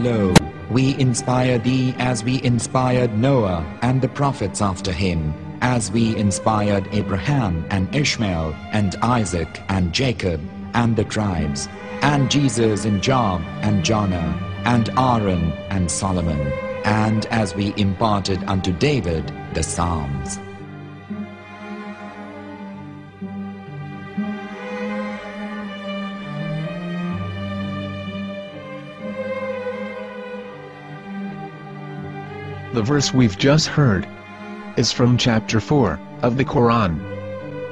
Lo, we inspire thee as we inspired Noah and the prophets after him, as we inspired Abraham and Ishmael and Isaac and Jacob and the tribes, and Jesus and Job and Jonah and Aaron and Solomon, and as we imparted unto David the Psalms. The verse we've just heard is from chapter 4 of the Quran.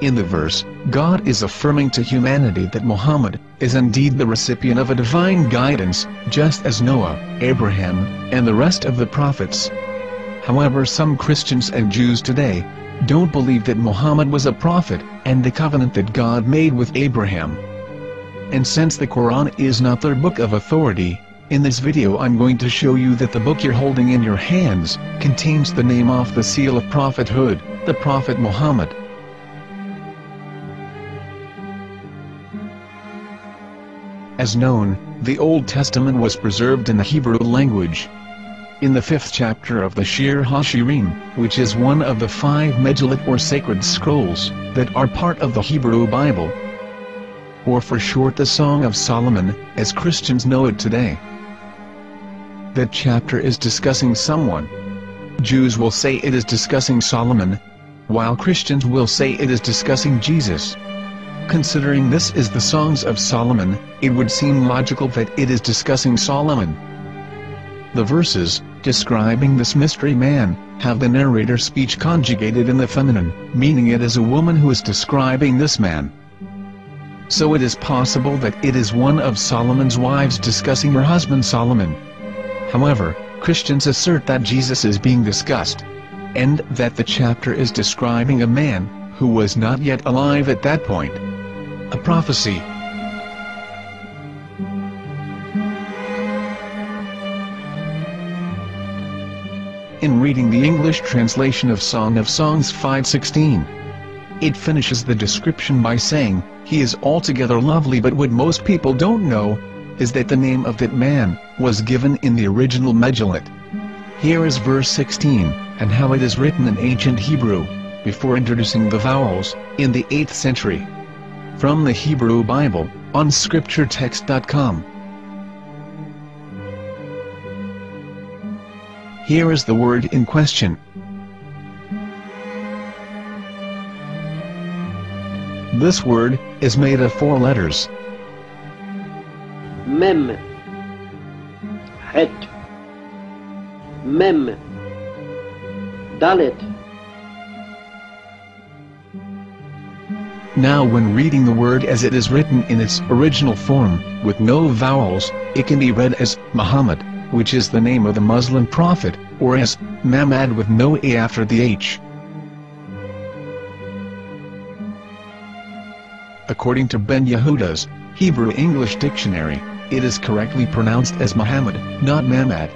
In the verse, God is affirming to humanity that Muhammad is indeed the recipient of a divine guidance, just as Noah, Abraham, and the rest of the prophets. However, some Christians and Jews today don't believe that Muhammad was a prophet and the covenant that God made with Abraham. And since the Quran is not their book of authority, in this video I'm going to show you that the book you're holding in your hands contains the name off the seal of prophethood, the Prophet Muhammad. As known, the Old Testament was preserved in the Hebrew language. In the 5th chapter of the Shir HaShirim, which is one of the 5 Megillat or sacred scrolls that are part of the Hebrew Bible, or for short the Song of Solomon, as Christians know it today. That chapter is discussing someone. Jews will say it is discussing Solomon, while Christians will say it is discussing Jesus. Considering this is the Songs of Solomon, it would seem logical that it is discussing Solomon. The verses, describing this mystery man, have the narrator's speech conjugated in the feminine, meaning it is a woman who is describing this man. So it is possible that it is one of Solomon's wives discussing her husband Solomon. However, Christians assert that Jesus is being discussed, and that the chapter is describing a man who was not yet alive at that point. A prophecy. In reading the English translation of Song of Songs 5:16, it finishes the description by saying, "He is altogether lovely," but what most people don't know is that the name of that man was given in the original Megillat. Here is verse 16, and how it is written in ancient Hebrew, before introducing the vowels, in the 8th century. From the Hebrew Bible, on scripturetext.com. Here is the word in question. This word is made of 4 letters. Mem, Het, Mem, Dalet. Now when reading the word as it is written in its original form, with no vowels, it can be read as Muhammad, which is the name of the Muslim prophet, or as Mamad with no A after the H. According to Ben Yehuda's Hebrew-English dictionary, it is correctly pronounced as Muhammad, not Mamad.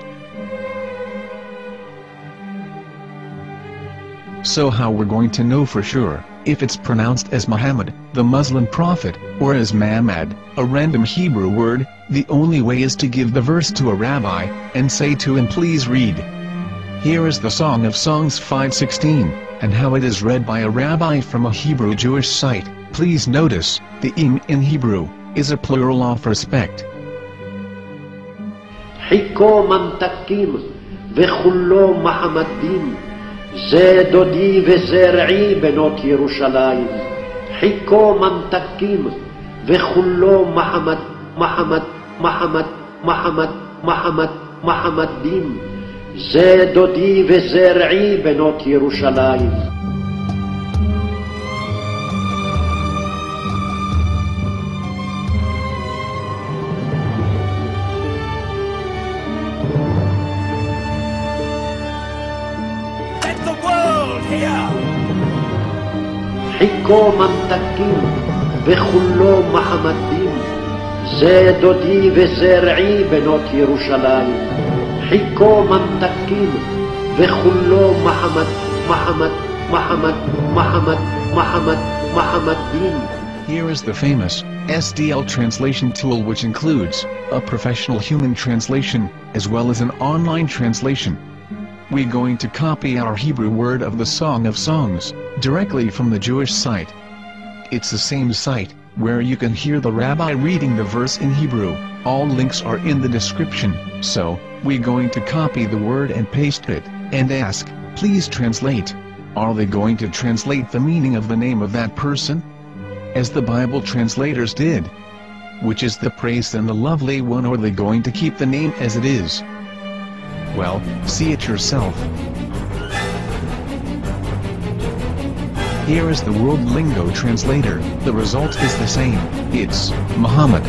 So how we're going to know for sure if it's pronounced as Muhammad, the Muslim prophet, or as Mamad, a random Hebrew word? The only way is to give the verse to a rabbi and say to him, "Please read." Here is the Song of Songs 5:16, and how it is read by a rabbi from a Hebrew Jewish site. Please notice, the im in Hebrew is a plural of respect. Hiko mamtakim vechullo Mahamadim, ze dodi vezer'i benot Yerushalayim. Hiko mamtakim vechullo Mahamadim, ze dodi vezer'i benot Yerushalayim. Hiko mamtakim vechullo Mahamadim, ze dodi vezer'i benot Yerushalayim. Hiko mamtakim vechullo Mahamadim. Here is the famous SDL translation tool, which includes a professional human translation, as well as an online translation. We're going to copy our Hebrew word of the Song of Songs, directly from the Jewish site. It's the same site, where you can hear the rabbi reading the verse in Hebrew. All links are in the description, so, we're going to copy the word and paste it, and ask, please translate. Are they going to translate the meaning of the name of that person? As the Bible translators did. Which is the praised and the lovely one, or are they going to keep the name as it is? Well, see it yourself. Here is the World Lingo Translator. The result is the same. It's Muhammad.